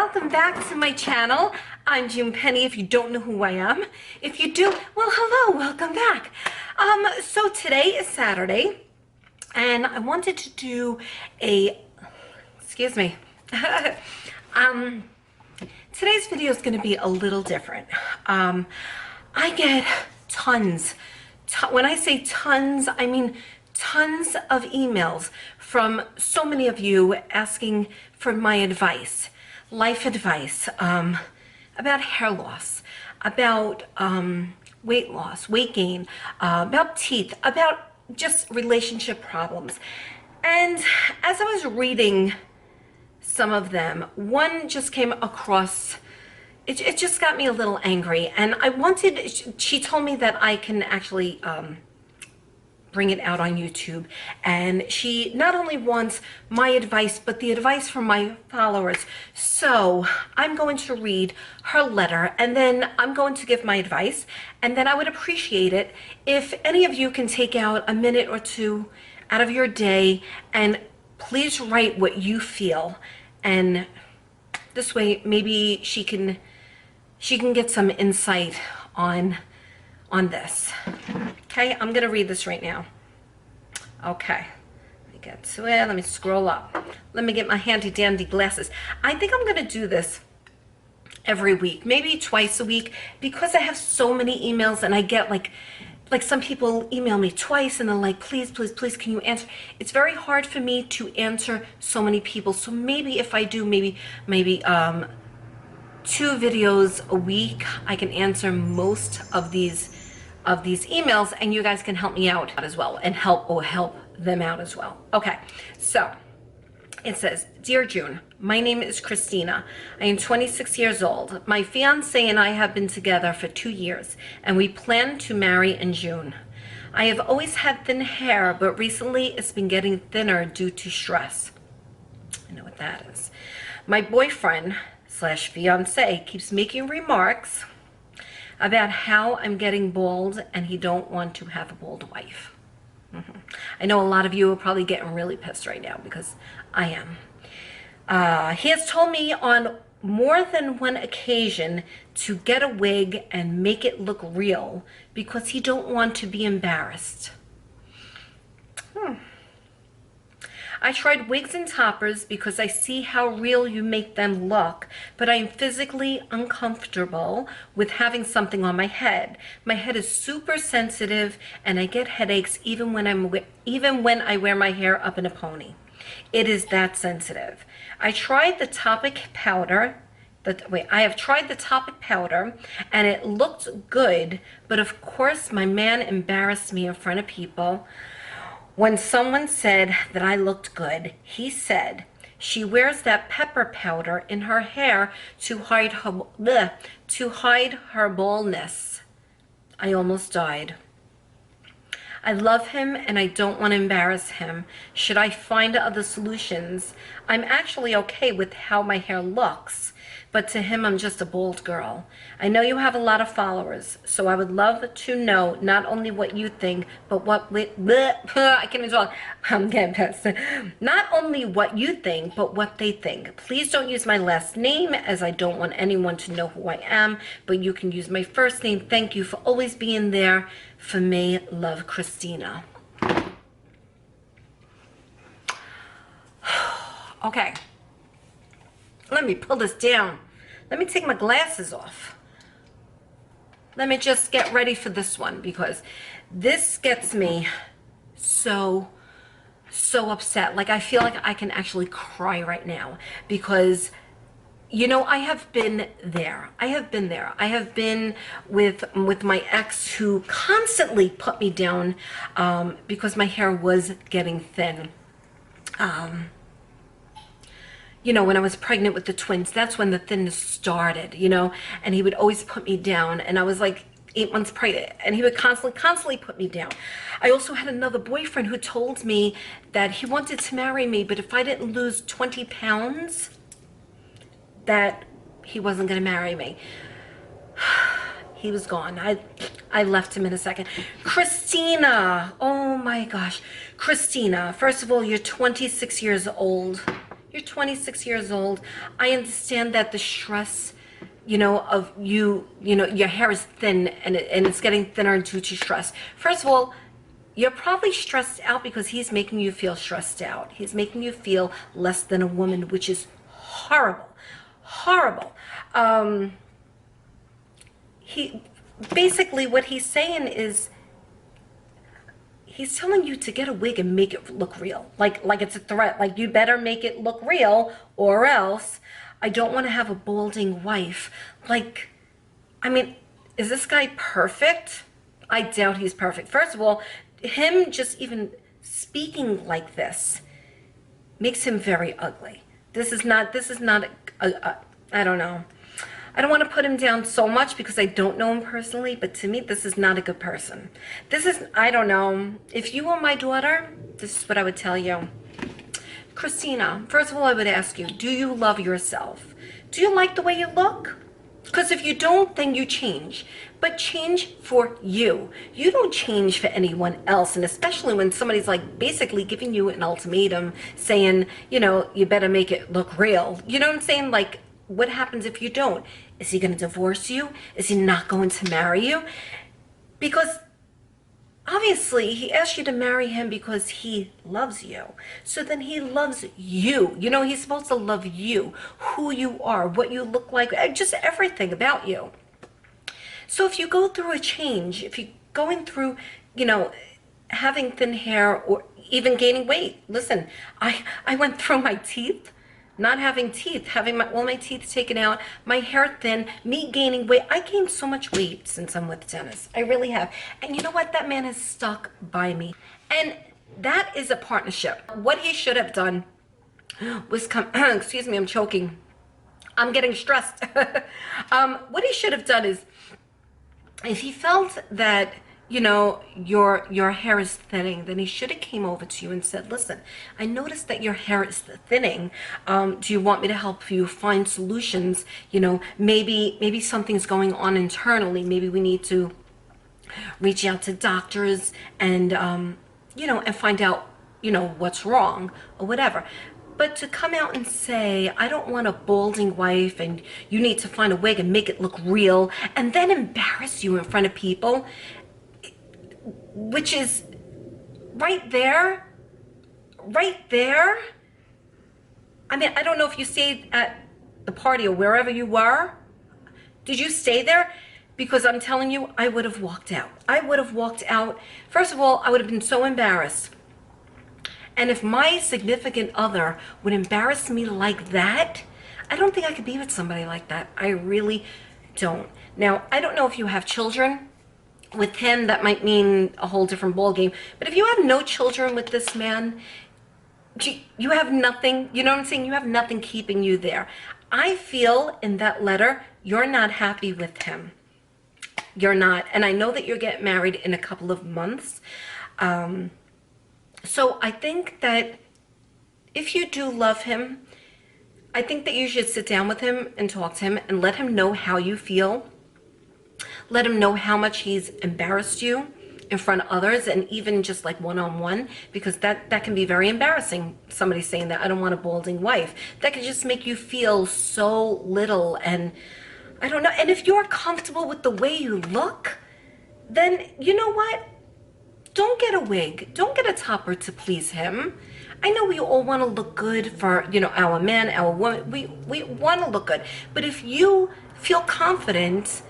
welcome back to my channel. I'm June Penny, if you don't know who I am. If you do, well, hello, welcome back. So today is Saturday, and I wanted to do a, excuse me, today's video is going to be a little different. I get tons, when I say tons, I mean tons of emails from so many of you asking for my advice, life advice, about hair loss, about weight loss, weight gain, about teeth, about just relationship problems. And as I was reading some of them, one just came across, it just got me a little angry, and I wanted, she told me that I can actually bring it out on YouTube, and she not only wants my advice but the advice from my followers. So I'm going to read her letter, and then I'm going to give my advice, and then I would appreciate it if any of you can take out a minute or two out of your day and please write what you feel, and this way maybe she can get some insight on this. Okay, I'm gonna read this right now. Okay, let me get to it. Let me scroll up. Let me get my handy dandy glasses. I think I'm gonna do this every week, maybe twice a week, because I have so many emails, and I get like some people email me twice and they're like, please, please, please, can you answer? It's very hard for me to answer so many people. So maybe if I do maybe 2 videos a week, I can answer most of these emails, and you guys can help me out as well, and help them out as well. Okay, so it says, Dear June, my name is Christina. I am 26 years old. My fiance and I have been together for 2 years, and we plan to marry in June. I have always had thin hair, but recently it's been getting thinner due to stress. I know what that is. My boyfriend / fiance keeps making remarks about how I'm getting bald, and he don't want to have a bald wife. I know a lot of you are probably getting really pissed right now, because I am. He has told me on more than one occasion to get a wig and make it look real, because he don't want to be embarrassed. I tried wigs and toppers because I see how real you make them look, but I am physically uncomfortable with having something on my head. My head is super sensitive, and I get headaches even when I wear my hair up in a pony. It is that sensitive. I tried the Topic powder. I have tried the Topic powder, and it looked good, but of course my man embarrassed me in front of people. When someone said that I looked good, he said she wears that pepper powder in her hair to hide her baldness. I almost died. I love him, and I don't want to embarrass him. Should I find other solutions? I'm actually okay with how my hair looks, but to him, I'm just a bald girl. I know you have a lot of followers, so I would love to know not only what you think, but what, I can't even talk, I'm getting pissed. Not only what you think, but what they think. Please don't use my last name, as I don't want anyone to know who I am, but you can use my first name. Thank you for always being there for me. Love, Christina. Okay. Let me pull this down. Let me take my glasses off. Let me just get ready for this one, because this gets me so upset. Like, I feel like I can actually cry right now, because you know, I have been there. I have been with my ex, who constantly put me down because my hair was getting thin. You know, when I was pregnant with the twins, that's when the thinness started, you know, and he would always put me down, and I was like 8 months pregnant, and he would constantly put me down. I also had another boyfriend who told me that he wanted to marry me, but if I didn't lose 20 pounds, that he wasn't going to marry me. He was gone. I left him in a second. Christina, oh my gosh. Christina, first of all, you're 26 years old. You're 26 years old. I understand that the stress, of your hair is thin and it's getting thinner due to stress. First of all, you're probably stressed out because he's making you feel stressed out. He's making you feel less than a woman, which is horrible, horrible. He basically, what he's saying is, he's telling you to get a wig and make it look real. Like it's a threat. Like, you better make it look real or else I don't want to have a balding wife. Like, I mean, is this guy perfect? I doubt he's perfect. First of all, him just even speaking like this makes him very ugly. This is not I don't know. I don't want to put him down so much because I don't know him personally, but to me, this is not a good person. I don't know. If you were my daughter, this is what I would tell you. Christina, first of all, I would ask you, do you love yourself? Do you like the way you look? Because if you don't, then you change. But change for you. You don't change for anyone else. And especially when somebody's like basically giving you an ultimatum saying, you better make it look real. You know what I'm saying? Like, what happens if you don't? Is he going to divorce you? Is he not going to marry you? Because obviously he asked you to marry him because he loves you. So then he loves you. He's supposed to love you, who you are, what you look like, just everything about you. So if you go through a change, if you're going through, having thin hair or even gaining weight. Listen, I went through my teeth. Not having teeth, having all my teeth taken out, my hair thin, me gaining weight. I gained so much weight since I'm with Dennis. I really have. And you know what? That man has stuck by me. And that is a partnership. What he should have done was excuse me, I'm choking. I'm getting stressed. What he should have done is, if he felt that, your hair is thinning, then he should have came over to you and said, listen, I noticed that your hair is thinning. Do you want me to help you find solutions? Maybe something's going on internally. Maybe we need to reach out to doctors and, and find out, what's wrong or whatever. But to come out and say, I don't want a balding wife and you need to find a wig and make it look real, and then embarrass you in front of people, which is right there. I mean, I don't know if you stayed at the party or wherever you were. Did you stay there? Because I'm telling you, I would have walked out. I would have walked out. First of all, I would have been so embarrassed. And if my significant other would embarrass me like that, I don't think I could be with somebody like that. I really don't. Now, I don't know if you have children. With him, that might mean a whole different ballgame. But if you have no children with this man, you have nothing, you know what I'm saying? You have nothing keeping you there. I feel in that letter, you're not happy with him. You're not. And I know that you're getting married in a couple of months. So I think that if you do love him, I think that you should sit down with him and talk to him and let him know how you feel. Let him know how much he's embarrassed you in front of others, and even just like one-on-one, because that can be very embarrassing. Somebody saying that, I don't want a balding wife. That could just make you feel so little, and I don't know. And if you're comfortable with the way you look, then you know what? Don't get a wig. Don't get a topper to please him. I know we all want to look good for, our man, our woman. We want to look good. But if you feel confident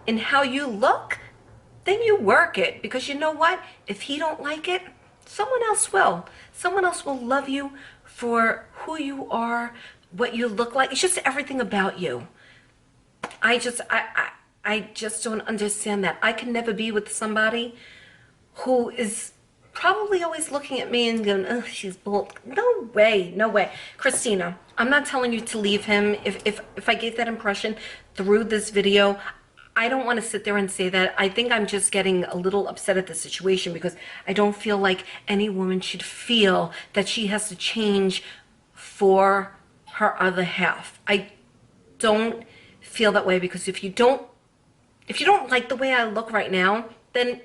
in how you look, then you work it. Because you know what? If he don't like it, someone else will. Someone else will love you for who you are, what you look like. It's just everything about you. I just don't understand that. I can never be with somebody who is probably always looking at me and going, oh, she's bald. No way, no way. Christina, I'm not telling you to leave him. If I gave that impression through this video, I don't want to sit there and say that. I think I'm just getting a little upset at the situation because I don't feel like any woman should feel that she has to change for her other half. I don't feel that way, because if you don't like the way I look right now, then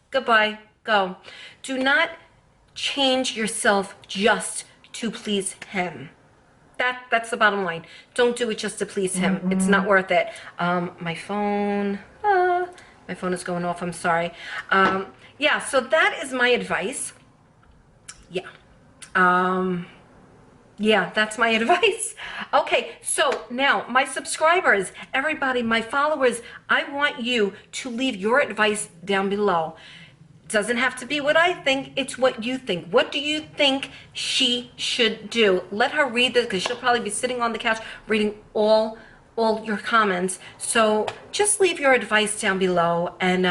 goodbye, go. Do not change yourself just to please him. That's the bottom line. Don't do it just to please him. It's not worth it. My phone is going off. I'm sorry. Yeah, so that is my advice. Yeah. Yeah, that's my advice. Okay, so now my subscribers, everybody, my followers, I want you to leave your advice down below. It doesn't have to be what I think, it's what you think. What do you think she should do? Let her read this, because she'll probably be sitting on the couch reading all your comments. So just leave your advice down below. And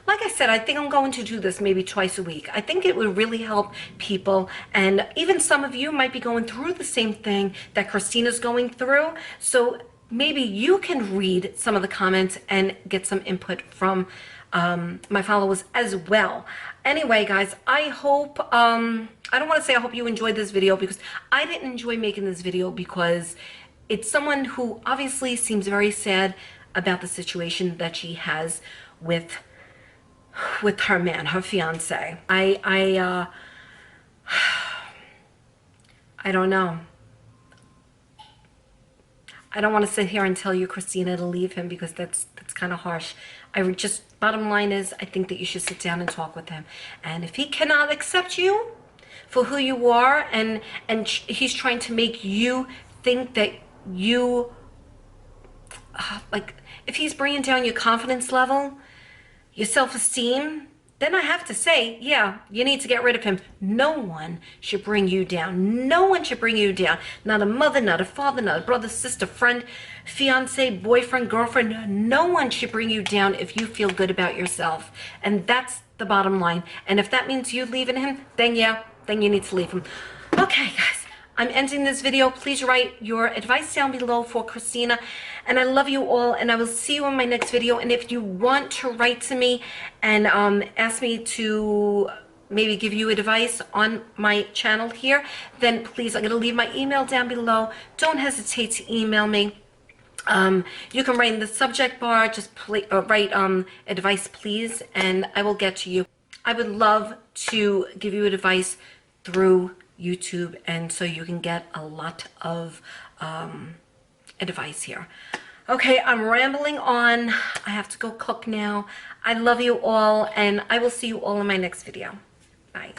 like I said, I think I'm going to do this maybe twice a week. I think it would really help people. And even some of you might be going through the same thing that Christina's going through. So maybe you can read some of the comments and get some input from my followers as well. Anyway, guys, I hope, I don't want to say I hope you enjoyed this video, because I didn't enjoy making this video, because it's someone who obviously seems very sad about the situation that she has with her man, her fiance. I don't know. I don't want to sit here and tell you, Christina, to leave him, because that's kind of harsh. Bottom line is, I think that you should sit down and talk with him. And if he cannot accept you for who you are, and he's trying to make you think that you, like, if he's bringing down your confidence level, your self-esteem, then I have to say, yeah, you need to get rid of him. No one should bring you down. No one should bring you down. Not a mother, not a father, not a brother, sister, friend, fiance, boyfriend, girlfriend. No one should bring you down if you feel good about yourself. And that's the bottom line. And if that means you leaving him, then yeah, then you need to leave him. Okay, guys. I'm ending this video. Please write your advice down below for Christina. And I love you all, and I will see you in my next video. And if you want to write to me and ask me to maybe give you advice on my channel here, then please, I'm going to leave my email down below. Don't hesitate to email me. You can write in the subject bar, just write advice please, and I will get to you. I would love to give you advice through YouTube, and so you can get a lot of advice here. Okay, I'm rambling on. I have to go cook now. I love you all, and I will see you all in my next video. Bye.